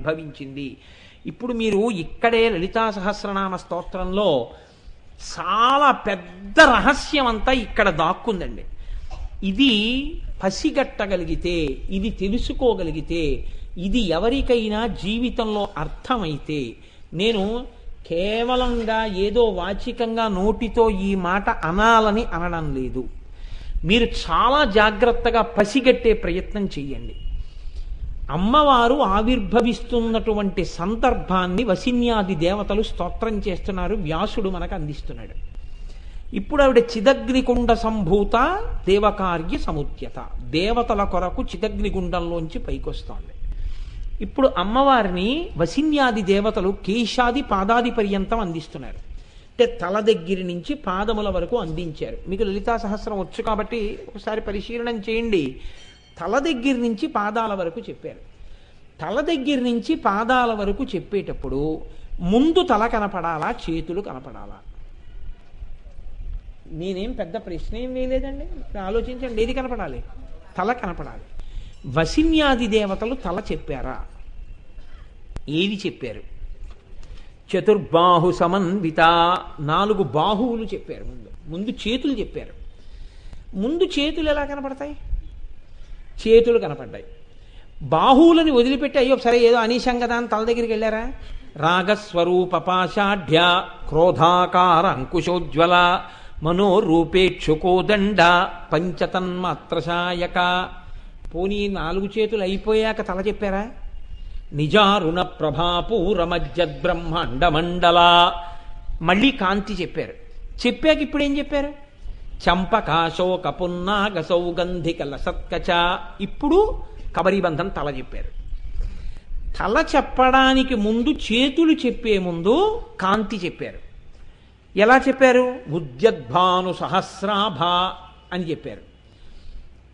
ఉద్భవించింది. ఇప్పుడు మీరు ఇక్కడే లలితా సహస్రనామ స్తోత్రంలో చాలా పెద్ద రహస్యం అంతా ఇక్కడ దాక్కుందండి. ఇది పసిగట్టగలిగితే, ఇది తెలుసుకోగలిగితే, ఇది ఎవరికైనా జీవితంలో అర్థమైతే, నేను కేవలంగా ఏదో వాచికంగా నోటితో ఈ మాట అనాలని అనడం లేదు, మీరు చాలా జాగ్రత్తగా పసిగట్టే ప్రయత్నం చెయ్యండి. అమ్మవారు ఆవిర్భవిస్తున్నటువంటి సందర్భాన్ని వసిన్యాది దేవతలు స్తోత్రం చేస్తున్నారు, వ్యాసుడు మనకు అందిస్తున్నాడు. ఇప్పుడు ఆవిడ చిదగ్నికుండ సంభూత దేవకార్య సముద్యత, దేవతల కొరకు చిదగ్నిగుండంలోంచి పైకొస్తోంది. ఇప్పుడు అమ్మవారిని వసిన్యాది దేవతలు కేశాది పాదాది పర్యంతం అందిస్తున్నారు. అంటే తల దగ్గర నుంచి పాదముల వరకు అందించారు. మీకు లలితా సహస్రం వచ్చు కాబట్టి ఒకసారి పరిశీలనం చేయండి. తల దగ్గర నుంచి పాదాల వరకు చెప్పారు. తల దగ్గర నుంచి పాదాల వరకు చెప్పేటప్పుడు ముందు తల కనపడాలా, చేతులు కనపడాలా? నేనేం పెద్ద ప్రశ్న ఏం వేయలేదండి, ఆలోచించండి. ఏది కనపడాలి? తల కనపడాలి. వసిన్యాది దేవతలు తల చెప్పారా? ఏది చెప్పారు? చతుర్బాహు సమన్విత, 4 బాహువులు చెప్పారు. ముందు చేతులు చెప్పారు. ముందు చేతులు ఎలా కనపడతాయి? చేతులు కనపడ్డాయి. బాహువులని వదిలిపెట్టి అయ్యో సరే ఏదో అనీశంగదా అని తల దగ్గరికి వెళ్ళారా? రాగస్వరూప పాషాఢ్య క్రోధాకార అంకుశోజ్వల మనోరూపేక్షుకోదండ పంచతన్మాత్రశాయక. పోనీ 4 చేతులు అయిపోయాక తల చెప్పారా? నిజారుణ ప్రభాపూరమజ్జద్బ్రహ్మాండ మళ్ళీ కాంతి చెప్పారు. చెప్పాక ఇప్పుడు ఏం చెప్పారు? చంపకాశోక పున్నాగ సౌగంధిక లసత్కచ. ఇప్పుడు కబరీబంధం తల చెప్పారు. తల చెప్పడానికి ముందు, చేతులు చెప్పే ముందు కాంతి చెప్పారు. ఎలా చెప్పారు? ఉద్యద్భాను సహస్రాభ అని చెప్పారు.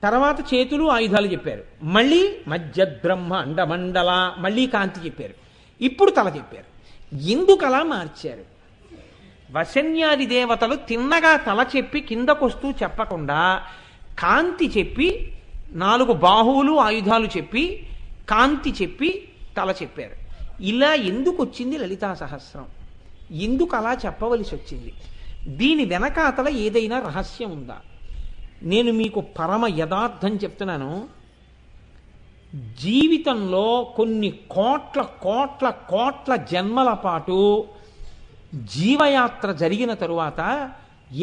తర్వాత చేతులు ఆయుధాలు చెప్పారు. మళ్ళీ మజ్జద్బ్రహ్మ అండమండల, మళ్ళీ కాంతి చెప్పారు. ఇప్పుడు తల చెప్పారు. ఎందుకు అలా మార్చారు? వశన్యాది దేవతలు తిన్నగా తల చెప్పి కిందకొస్తూ చెప్పకుండా కాంతి చెప్పి 4 బాహువులు ఆయుధాలు చెప్పి కాంతి చెప్పి తల చెప్పారు. ఇలా ఎందుకు వచ్చింది లలితా సహస్రం? ఎందుకు అలా చెప్పవలసి వచ్చింది? దీని వెనకాతల ఏదైనా రహస్యం ఉందా? నేను మీకు పరమ యథార్థం చెప్తున్నాను. జీవితంలో కొన్ని కోట్ల కోట్ల కోట్ల జన్మల పాటు జీవయాత్ర జరిగిన తరువాత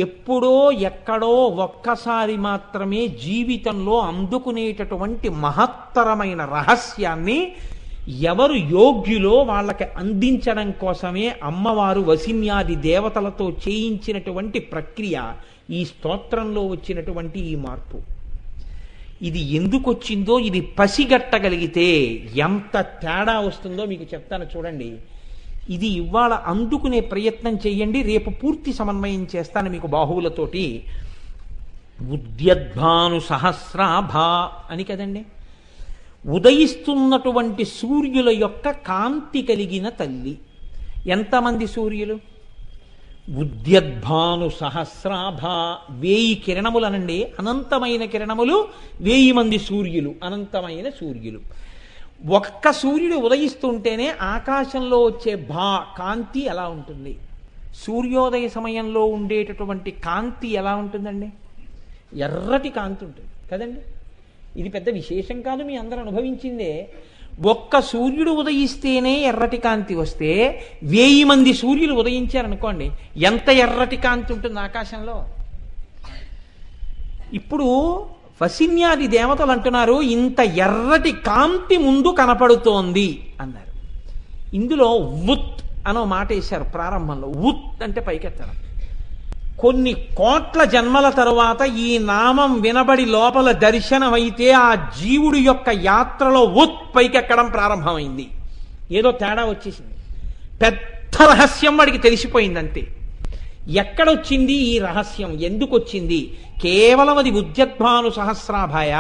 ఎప్పుడో ఎక్కడో ఒక్కసారి మాత్రమే జీవితంలో అందుకునేటటువంటి మహత్తరమైన రహస్యాన్ని ఎవరు యోగ్యులో వాళ్ళకి అందించడం కోసమే అమ్మవారు వసిన్యాది దేవతలతో చేయించినటువంటి ప్రక్రియ ఈ స్తోత్రంలో వచ్చినటువంటి ఈ మార్పు. ఇది ఎందుకు వచ్చిందో ఇది పసిగట్టగలిగితే ఎంత తేడా వస్తుందో మీకు చెప్తాను చూడండి. ఇది ఇవాళ అందుకునే ప్రయత్నం చేయండి. రేపు పూర్తి సమన్వయం చేస్తాను మీకు బాహువులతోటి. ఉద్యద్భాను సహస్రాభ అని కదండి, ఉదయిస్తున్నటువంటి సూర్యుల యొక్క కాంతి కలిగిన తల్లి. ఎంతమంది సూర్యులు? ఉద్యద్భాను సహస్రాభ, 1000 కిరణములు అనండి. అనంతమైన కిరణములు 1000 మంది సూర్యులు, అనంతమైన సూర్యులు. ఒక్క సూర్యుడు ఉదయిస్తుంటేనే ఆకాశంలో వచ్చే కాంతి ఎలా ఉంటుంది? సూర్యోదయ సమయంలో ఉండేటటువంటి కాంతి ఎలా ఉంటుందండి? ఎర్రటి కాంతి ఉంటుంది కదండి. ఇది పెద్ద విశేషం కాదు, మీ అందరూ అనుభవించిందే. ఒక్క సూర్యుడు ఉదయిస్తేనే ఎర్రటి కాంతి వస్తే 1000 మంది సూర్యులు ఉదయించారనుకోండి, ఎంత ఎర్రటి కాంతి ఉంటుంది ఆకాశంలో. ఇప్పుడు వసిన్యాది దేవతలు అంటున్నారు ఇంత ఎర్రటి కాంతి ముందు కనపడుతోంది అన్నారు. ఇందులో ఉత్ అనో మాట వేశారు ప్రారంభంలో. ఉత్ అంటే పైకెత్తడం. కొన్ని కోట్ల జన్మల తరువాత ఈ నామం వినబడి లోపల దర్శనమైతే ఆ జీవుడి యొక్క యాత్రలో ఉత్ పైకెక్కడం ప్రారంభమైంది. ఏదో తేడా వచ్చేసింది, పెద్ద రహస్యం వాడికి తెలిసిపోయిందంతే. ఎక్కడొచ్చింది ఈ రహస్యం? ఎందుకు వచ్చింది? కేవలం అది ఉద్యద్భాను సహస్రాభాయ,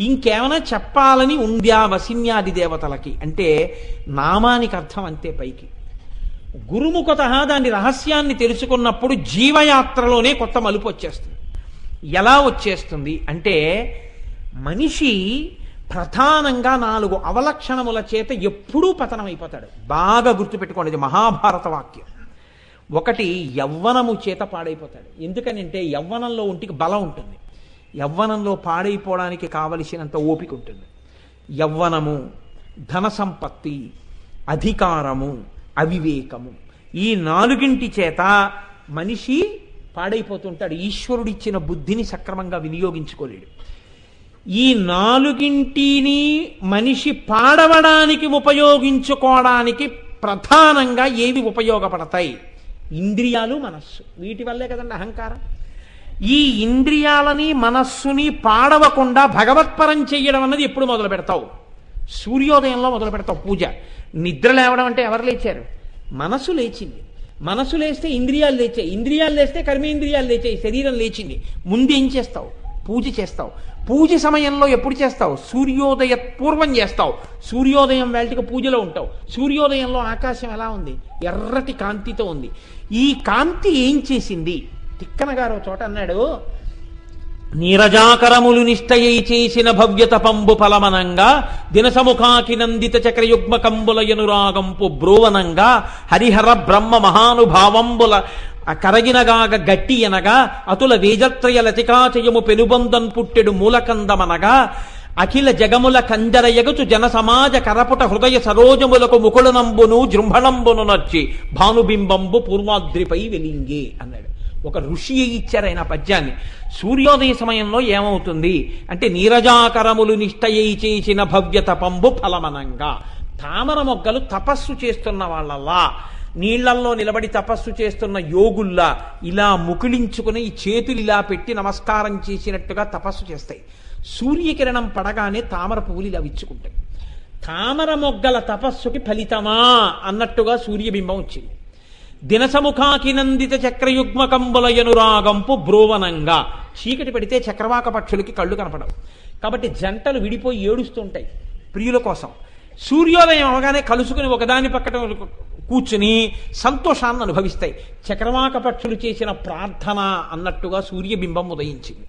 ఇంకేమైనా చెప్పాలని ఉంద్యా వసిన్యాది దేవతలకి అంటే నామానికి అర్థం అంతే. పైకి గురుముఖత దాని రహస్యాన్ని తెలుసుకున్నప్పుడు జీవయాత్రలోనే కొత్త మలుపు వచ్చేస్తుంది. ఎలా వచ్చేస్తుంది అంటే, మనిషి ప్రధానంగా 4 అవలక్షణముల చేత ఎప్పుడూ పతనమైపోతాడు. బాగా గుర్తుపెట్టుకోండి, ఇది మహాభారత వాక్యం. ఒకటి, యవ్వనము చేత పాడైపోతాడు. ఎందుకనంటే యవ్వనంలో ఒంటికి బలం ఉంటుంది, యవ్వనంలో పాడైపోవడానికి కావలసినంత ఓపిక ఉంటుంది. యవ్వనము, ధన సంపత్తి, అధికారము, అవివేకము, ఈ 4 చేత మనిషి పాడైపోతుంటాడు. ఈశ్వరుడిచ్చిన బుద్ధిని సక్రమంగా వినియోగించుకోలేడు. ఈ 4 మనిషి పాడవడానికి ఉపయోగించుకోవడానికి ప్రధానంగా ఏవి ఉపయోగపడతాయి? ఇంద్రియాలు, మనస్సు. వీటి వల్లే కదండి అహంకారం. ఈ ఇంద్రియాలని మనస్సుని పాడవకుండా భగవత్పరం చెయ్యడం అన్నది ఎప్పుడు మొదలు పెడతావు? సూర్యోదయంలో మొదలు పెడతావు పూజ. నిద్ర లేవడం అంటే ఎవరు లేచారు? మనసు లేచింది. మనసు లేస్తే ఇంద్రియాలు లేచాయి, ఇంద్రియాలు లేస్తే కర్మేంద్రియాలు లేచాయి, శరీరం లేచింది. ముందు ఏం చేస్తావు? పూజ చేస్తావు. పూజ సమయంలో ఎప్పుడు చేస్తావు? సూర్యోదయ పూర్వం చేస్తావు. సూర్యోదయం వేళటికి పూజలో ఉంటావు. సూర్యోదయంలో ఆకాశం ఎలా ఉంది? ఎర్రటి కాంతితో ఉంది. ఈ కాంతి ఏం చేసింది? తిక్కన గారు చోట అన్నాడు, నీరజాకరములు నిష్టయై చేసిన భవ్యత పంబు ఫలమనంగా దినసముఖాకి నందిత చక్రయుగ్మ కంబులయనురాగంపు బ్రోవనంగా హరిహర బ్రహ్మ మహానుభావంబుల కరగినగాగ గట్టి అనగా అతుల వేజత్రయ లతికాచయము పెనుబంధన్ పుట్టెడు మూలకందమనగా అఖిల జగముల కంజర ఎగచు జన సమాజ కరపుట హృదయ సరోజములకు ముకుళనంబును జృంభణంబును నర్చి భానుబింబంబు పూర్వాద్రిపై వెలింగే అన్నాడు. ఒక ఋషి ఇచ్చారు ఆయన పద్యాన్ని. సూర్యోదయ సమయంలో ఏమవుతుంది అంటే, నీరజాకరములు నిష్టయై చేసిన భవ్యత పంబు ఫలమనంగా, తామర మొగ్గలు తపస్సు చేస్తున్న వాళ్ళల్లా, నీళ్లల్లో నిలబడి తపస్సు చేస్తున్న యోగుల్లా ఇలా ముకుళించుకుని ఈ చేతులు ఇలా పెట్టి నమస్కారం చేసినట్టుగా తపస్సు చేస్తాయి. సూర్యకిరణం పడగానే తామర పువ్వులు ఇలా విచ్చుకుంటాయి. తామర మొగ్గల తపస్సుకి ఫలితమా అన్నట్టుగా సూర్యబింబం వచ్చింది. దినసముఖాకి నందిత చక్రయుగ్మ కంబులయనురాగంపు బ్రోవనంగా, చీకటి పడితే చక్రవాక పక్షులకి కళ్ళు కనపడవు, కాబట్టి జంటలు విడిపోయి ఏడుస్తుంటాయి ప్రియుల కోసం. సూర్యోదయం అవగానే కలుసుకుని ఒకదాని పక్కన కూర్చుని సంతోషాన్ని అనుభవిస్తాయి. చక్రవాక పక్షులు చేసిన ప్రార్థన అన్నట్టుగా సూర్యబింబం ఉదయించింది.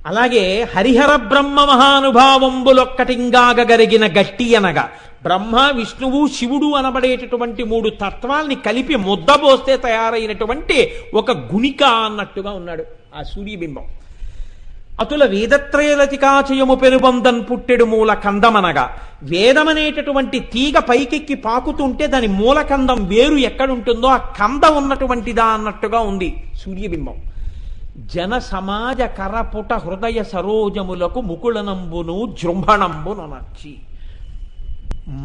అలాగే హరిహర బ్రహ్మ మహానుభావంబులొక్కటింగాగ గరిగిన గట్టి అనగా, బ్రహ్మ విష్ణువు శివుడు అనబడేటటువంటి 3 తత్వాల్ని కలిపి ముద్దబోస్తే తయారైనటువంటి ఒక గుణిక అన్నట్టుగా ఉన్నాడు ఆ సూర్యబింబం. అతుల వేదత్రయలతికాచయము పెనుబంధన్ పుట్టెడు మూల కందమనగా, వేదమనేటటువంటి తీగ పైకెక్కి పాకుతుంటే దాని మూలకందం వేరు ఎక్కడుంటుందో ఆ కందం ఉన్నటువంటిదా అన్నట్టుగా ఉంది సూర్యబింబం. జన సమాజ కరపుట హృదయ సరోజములకు ముకుళనంబును జృంభణంబును నర్చి,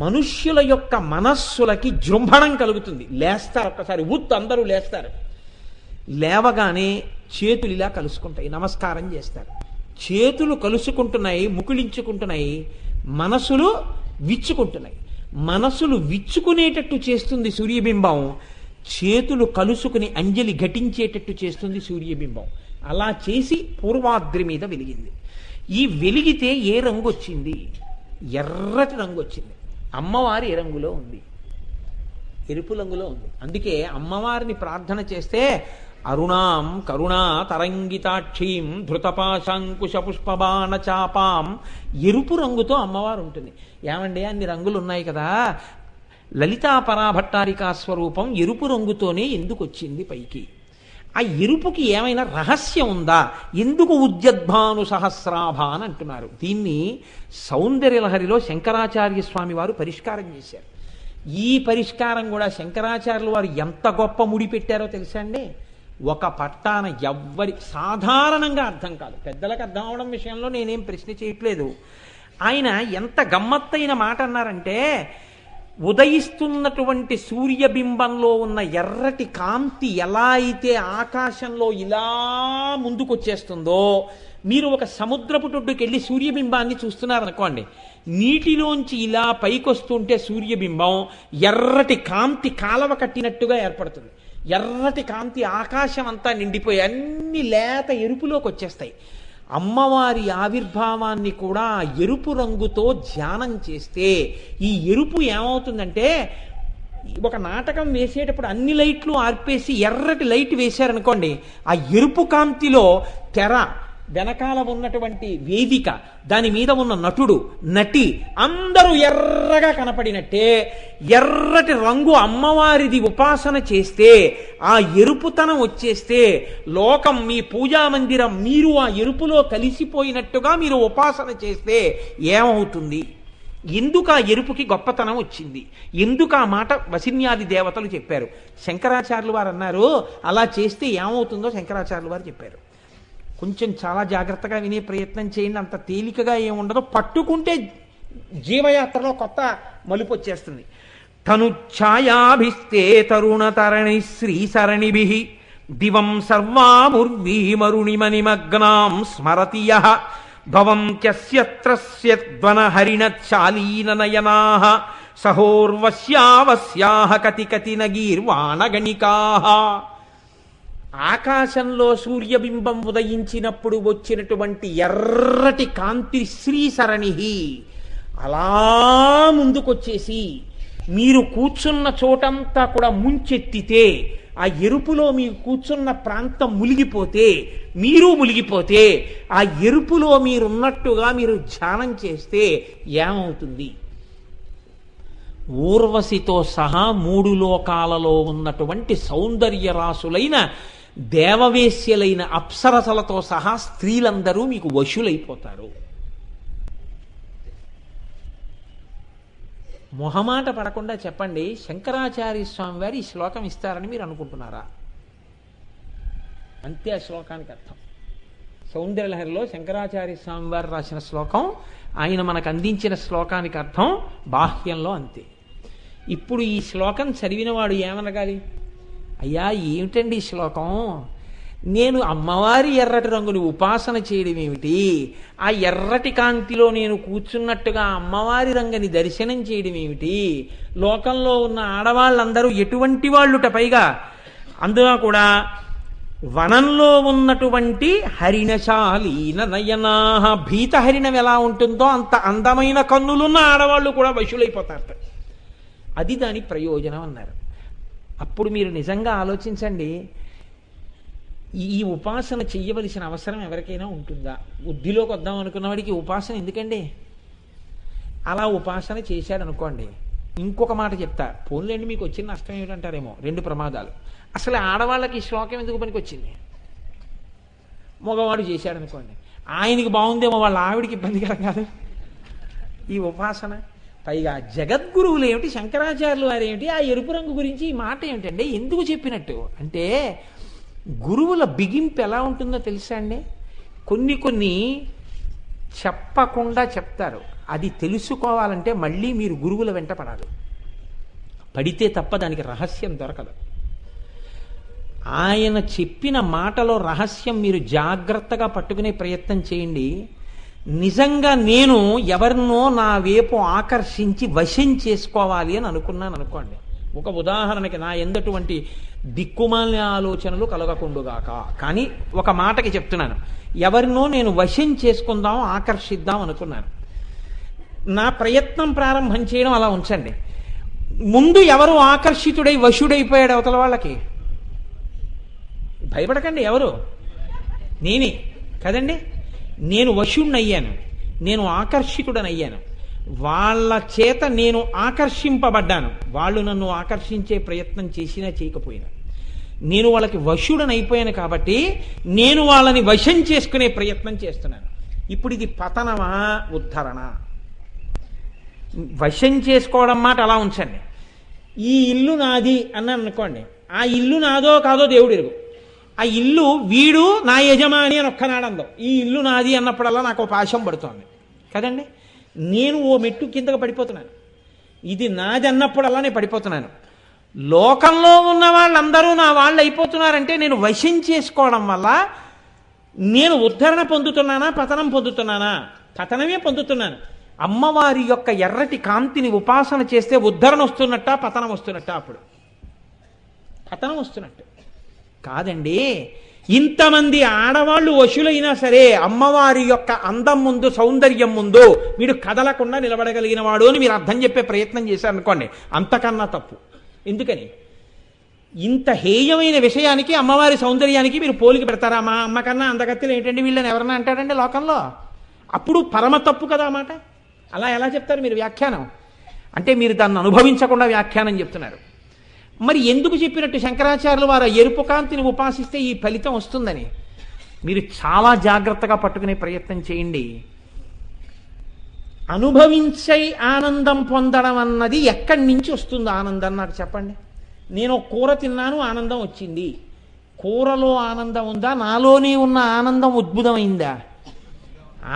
మనుష్యుల యొక్క మనస్సులకి జృంభణం కలుగుతుంది. లేస్తారు, ఒక్కసారి అందరూ లేస్తారు. లేవగానే చేతులు ఇలా కలుసుకుంటాయి, నమస్కారం చేస్తారు. చేతులు కలుసుకుంటున్నాయి, ముకుళించుకుంటున్నాయి, మనసులు విచ్చుకుంటున్నాయి. మనసులు విచ్చుకునేటట్టు చేస్తుంది సూర్యబింబం, చేతులు కలుసుకుని అంజలి ఘటించేటట్టు చేస్తుంది సూర్యబింబం. అలా చేసి పూర్వాద్రి మీద వెలిగింది. ఈ వెలిగితే ఏ రంగు వచ్చింది? ఎర్రటి రంగు వచ్చింది. అమ్మవారి ఏ రంగులో ఉంది? ఎరుపు రంగులో ఉంది. అందుకే అమ్మవారిని ప్రార్థన చేస్తే అరుణాం కరుణా తరంగితాక్షీం ధృతపాశాంకుశ పుష్పబాణ చాపాం, ఎరుపు రంగుతో అమ్మవారు ఉంటుంది. ఏమండి అన్ని రంగులు ఉన్నాయి కదా, లలితా పరాభట్టారికా స్వరూపం ఎరుపు రంగుతోనే ఎందుకు వచ్చింది పైకి? ఆ ఎరుపుకి ఏమైనా రహస్యం ఉందా? ఎందుకు ఉద్యద్భాను సహస్రాభ అని అంటున్నారు. దీన్ని సౌందర్యలహరిలో శంకరాచార్య స్వామి వారు పరిష్కారం చేశారు. ఈ పరిష్కారం కూడా శంకరాచార్యులు వారు ఎంత గొప్ప ముడి పెట్టారో తెలుసా అండి? ఒక పట్టాన సాధారణంగా అర్థం కాదు, పెద్దలకు అర్థం అవడం విషయంలో నేనేం ప్రశ్న చేయట్లేదు. ఆయన ఎంత గమ్మత్తైన మాట అన్నారంటే, ఉదయిస్తున్నటువంటి సూర్యబింబంలో ఉన్న ఎర్రటి కాంతి ఎలా అయితే ఆకాశంలో ఇలా ముందుకొచ్చేస్తుందో, మీరు ఒక సముద్రపు టొడ్డుకెళ్ళి సూర్యబింబాన్ని చూస్తున్నారనుకోండి, నీటిలోంచి ఇలా పైకొస్తుంటే సూర్యబింబం ఎర్రటి కాంతి కాలవ కట్టినట్టుగా ఏర్పడుతుంది. ఎర్రటి కాంతి ఆకాశం అంతా నిండిపోయి అన్ని లేత ఎరుపులోకి వచ్చేస్తాయి. అమ్మవారి ఆవిర్భావాన్ని కూడా ఎరుపు రంగుతో ధ్యానం చేస్తే ఈ ఎరుపు ఏమవుతుందంటే, ఒక నాటకం వేసేటప్పుడు అన్ని లైట్లు ఆర్పేసి ఎర్రటి లైట్ వేశారనుకోండి, ఆ ఎరుపు కాంతిలో తెర వెనకాల ఉన్నటువంటి వేదిక, దాని మీద ఉన్న నటుడు నటి అందరూ ఎర్రగా కనపడినట్టే ఎర్రటి రంగు అమ్మవారిది ఉపాసన చేస్తే ఆ ఎరుపుతనం వచ్చేస్తే లోకం మీ పూజా మందిరం మీరు ఆ ఎరుపులో కలిసిపోయినట్టుగా మీరు ఉపాసన చేస్తే ఏమవుతుంది? ఎందుకు ఆ ఎరుపుకి గొప్పతనం వచ్చింది? ఎందుకు ఆ మాట వసిన్యాది దేవతలు చెప్పారు? శంకరాచార్యులు వారు అన్నారు అలా చేస్తే ఏమవుతుందో శంకరాచార్యులు వారు చెప్పారు. కొంచెం చాలా జాగ్రత్తగా వినే ప్రయత్నం చేయండి. అంత తేలికగా ఏముండదో, పట్టుకుంటే జీవయాత్రలో కొత్త మలుపు వచ్చేస్తుంది. తను ఛాయాభిస్తే తరుణ తరణి శ్రీ సరణిభి దివం సర్వాముర్వీమరుణిమనిమగ్నాం స్మరతి యః భవంత్యస్యత్రస్యద్వన హరిణచాలీననయనాః సహోర్వశ్యావశ్యాః కతి కతి నగీర్వాణగణికాః. ఆకాశంలో సూర్యబింబం ఉదయించినప్పుడు వచ్చినటువంటి ఎర్రటి కాంతి శ్రీసరణి అలా ముందుకొచ్చేసి మీరు కూర్చున్న చోటంతా కూడా ముంచెత్తితే, ఆ ఎరుపులో మీరు కూర్చున్న ప్రాంతం మునిగిపోతే, మీరు మునిగిపోతే, ఆ ఎరుపులో మీరున్నట్టుగా మీరు ధ్యానం చేస్తే ఏమవుతుంది? ఊర్వశితో సహా 3 లోకాలలో ఉన్నటువంటి సౌందర్య రాసులైన దేవవేశ్యలైన అప్సరసలతో సహా స్త్రీలందరూ మీకు వశులైపోతారు. మొహమాట పడకుండా చెప్పండి, శంకరాచార్య స్వామి వారు ఈ శ్లోకం ఇస్తారని మీరు అనుకుంటున్నారా? అంతే ఆ శ్లోకానికి అర్థం. సౌందర్యలహరిలో శంకరాచార్య స్వామి వారు రాసిన శ్లోకం, ఆయన మనకు అందించిన శ్లోకానికి అర్థం బాహ్యంలో అంతే. ఇప్పుడు ఈ శ్లోకం చదివినవాడు ఏమనగాలి? అయ్యా ఏమిటండి ఈ శ్లోకం? నేను అమ్మవారి ఎర్రటి రంగుని ఉపాసన చేయడం ఏమిటి? ఆ ఎర్రటి కాంతిలో నేను కూర్చున్నట్టుగా అమ్మవారి రంగుని దర్శనం చేయడం ఏమిటి? లోకంలో ఉన్న ఆడవాళ్ళందరూ ఎటువంటి వాళ్ళుట? పైగా అందులో కూడా వనంలో ఉన్నటువంటి హరిణశాలీన నయనాః, భీత హరిణం ఎలా ఉంటుందో అంత అందమైన కన్నులున్న ఆడవాళ్ళు కూడా వశులైపోతారట. అది దాని ప్రయోజనం అన్నారు. అప్పుడు మీరు నిజంగా ఆలోచించండి, ఈ ఉపాసన చెయ్యవలసిన అవసరం ఎవరికైనా ఉంటుందా? బుద్ధిలోకి వద్దాం అనుకున్న వాడికి ఉపాసన ఎందుకండి? అలా ఉపాసన చేశాడు అనుకోండి, ఇంకొక మాట చెప్తా, పోన్లేండి మీకు వచ్చిన నష్టం ఏమిటంటారేమో, 2 ప్రమాదాలు. అసలు ఆడవాళ్ళకి ఈ శ్లోకం ఎందుకు పనికి వచ్చింది? మగవాడు చేశాడు అనుకోండి, ఆయనకి బాగుందేమో, వాళ్ళ ఆవిడికి ఇబ్బందికరం కాదు ఈ ఉపాసన. పైగా జగద్గురువులు ఏమిటి, శంకరాచార్యులు వారు ఏమిటి, ఆ ఎరుపు రంగు గురించి ఈ మాట ఏమిటండి? ఎందుకు చెప్పినట్టు అంటే, గురువుల బిగింపు ఎలా ఉంటుందో తెలుసా అండి? కొన్ని చెప్పకుండా చెప్తారు. అది తెలుసుకోవాలంటే మళ్ళీ మీరు గురువుల వెంట పడాలి. పడితే తప్ప దానికి రహస్యం దొరకదు. ఆయన చెప్పిన మాటలో రహస్యం మీరు జాగ్రత్తగా పట్టుకునే ప్రయత్నం చేయండి. నిజంగా నేను ఎవరినో నా వైపు ఆకర్షించి వశం చేసుకోవాలి అని అనుకున్నాను అనుకోండి, ఒక ఉదాహరణకి నా ఎందటువంటి దిక్కుమాలిన ఆలోచనలు కలగకుండుగాక, కానీ ఒక మాటకి చెప్తున్నాను, ఎవరినో నేను వశం చేసుకుందాం ఆకర్షిద్దాం అనుకున్నాను. నా ప్రయత్నం ప్రారంభం చేయడం అలా ఉంచండి. ముందు ఎవరు ఆకర్షితుడై వశుడైపోయాడు అవతల వాళ్ళకి? భయపడకండి, ఎవరు? నేనే కదండి. నేను వశుణ్ణయ్యాను, నేను ఆకర్షితుడనయ్యాను. వాళ్ళ చేత నేను ఆకర్షింపబడ్డాను. వాళ్ళు నన్ను ఆకర్షించే ప్రయత్నం చేసినా చేయకపోయినా నేను వాళ్ళకి వశుడనైపోయాను. కాబట్టి నేను వాళ్ళని వశం చేసుకునే ప్రయత్నం చేస్తున్నాను. ఇప్పుడు ఇది పతనమా ఉద్ధరణ? వశం చేసుకోవడం మాట అలా ఉంచండి. ఈ ఇల్లు నాది అన్నాను అనుకోండి, ఆ ఇల్లు నాదో కాదో దేవుడు ఎరుగు. ఆ ఇల్లు వీడు నా యజమాని అని ఒక్కనాడందో, ఈ ఇల్లు నాది అన్నప్పుడల్లా నాకు పాశం పడుతోంది కదండి. నేను ఓ మెట్టు కిందకు పడిపోతున్నాను. ఇది నాది అన్నప్పుడల్లా నేను పడిపోతున్నాను. లోకంలో ఉన్న వాళ్ళందరూ నా వాళ్ళు అయిపోతున్నారంటే నేను వశం చేసుకోవడం వల్ల నేను ఉద్ధరణ పొందుతున్నానా, పతనం పొందుతున్నానా? పతనమే పొందుతున్నాను. అమ్మవారి యొక్క ఎర్రటి కాంతిని ఉపాసన చేస్తే ఉద్ధరణ వస్తున్నట్ట, పతనం వస్తున్నట్ట? అప్పుడు పతనం వస్తున్నట్టు కాదండి. ఇంతమంది ఆడవాళ్ళు వశులైనా సరే అమ్మవారి యొక్క అందం ముందు, సౌందర్యం ముందు వీడు కదలకుండా నిలబడగలిగిన వాడు అని మీరు అర్థం చెప్పే ప్రయత్నం చేశారనుకోండి, అంతకన్నా తప్పు. ఎందుకని? ఇంత హేయమైన విషయానికి అమ్మవారి సౌందర్యానికి మీరు పోలిక పెడతారా? మా అమ్మ కన్నా అందగత్తెలు ఏంటండి వీళ్ళని ఎవరన్నా అంటారండి లోకంలో? అప్పుడు పరమ తప్పు కదా మాట. అలా ఎలా చెప్తారు మీరు వ్యాఖ్యానం? అంటే మీరు దాన్ని అనుభవించకుండా వ్యాఖ్యానం చెప్తున్నారు. మరి ఎందుకు చెప్పినట్టు శంకరాచార్యులు వారు ఎరుపు కాంతిని ఉపాసిస్తే ఈ ఫలితం వస్తుందని? మీరు చాలా జాగ్రత్తగా పట్టుకునే ప్రయత్నం చేయండి. అనుభవించై ఆనందం పొందడం అన్నది ఎక్కడి నుంచి వస్తుంది ఆనందం నాకు చెప్పండి. నేను కూర తిన్నాను, ఆనందం వచ్చింది. కూరలో ఆనందం ఉందా? నాలోనే ఉన్న ఆనందం ఉద్భుతమైందా?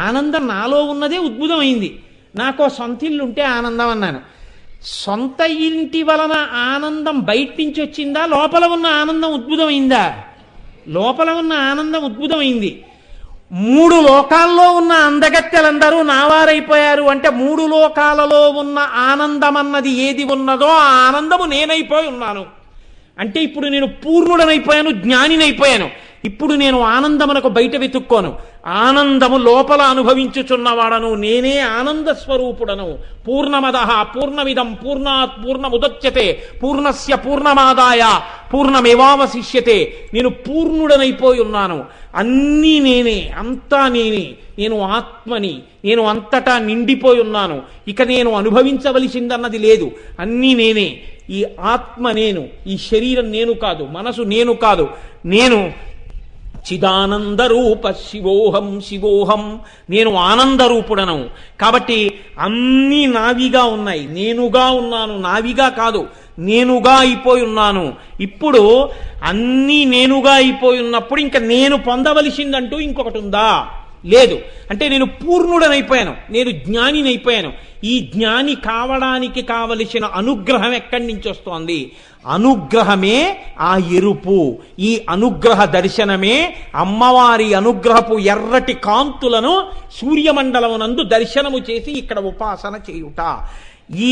ఆనందం నాలో ఉన్నదే ఉద్భుతమైంది. నాకు సొంత ఇల్లు ఉంటే ఆనందం అన్నాను. సొంత ఇంటి వలన ఆనందం బయట నుంచి వచ్చిందా? లోపల ఉన్న ఆనందం ఉద్భుతమైందా? లోపల ఉన్న ఆనందం ఉద్భుతమైంది. 3 లోకాల్లో ఉన్న అందగత్తెలందరూ నావారైపోయారు అంటే 3 లోకాలలో ఉన్న ఆనందం అన్నది ఏది ఉన్నదో ఆ ఆనందము నేనైపోయి ఉన్నాను అంటే ఇప్పుడు నేను పూర్ణుడనైపోయాను, జ్ఞానినైపోయాను. ఇప్పుడు నేను ఆనందమునకు బయట వెతుక్కోను. ఆనందము లోపల అనుభవించుచున్నవాడను. నేనే ఆనంద స్వరూపుడను. పూర్ణమదః పూర్ణమిదం పూర్ణాత్ పూర్ణముదచ్యతే పూర్ణస్య పూర్ణమాదాయ పూర్ణమేవావశిష్యతే. నేను పూర్ణుడనైపోయి ఉన్నాను. అన్నీ నేనే, అంతా నేనే. నేను ఆత్మని. నేను అంతటా నిండిపోయి ఉన్నాను. ఇక నేను అనుభవించవలసిందన్నది లేదు. అన్నీ నేనే. ఈ ఆత్మ నేను, ఈ శరీరం నేను కాదు, మనసు నేను కాదు. నేను చిదానంద రూప శివోహం శివోహం. నేను ఆనందరూపుడను. కాబట్టి అన్నీ నావిగా ఉన్నాయి. నేనుగా ఉన్నాను, నావిగా కాదు. నేనుగా అయిపోయి ఉన్నాను. ఇప్పుడు అన్నీ నేనుగా అయిపోయి ఉన్నప్పుడు ఇంకా నేను పొందవలసిందంటూ ఇంకొకటి ఉందా? లేదు. అంటే నేను పూర్ణుడనైపోయాను, నేను జ్ఞానినైపోయాను. ఈ జ్ఞాని కావడానికి కావలసిన అనుగ్రహం ఎక్కడి నుంచి వస్తోంది? అనుగ్రహమే ఆ ఎరుపు. ఈ అనుగ్రహ దర్శనమే అమ్మవారి అనుగ్రహపు ఎర్రటి కాంతులను సూర్యమండలమునందు దర్శనము చేసి ఇక్కడ ఉపాసన చేయుట. ఈ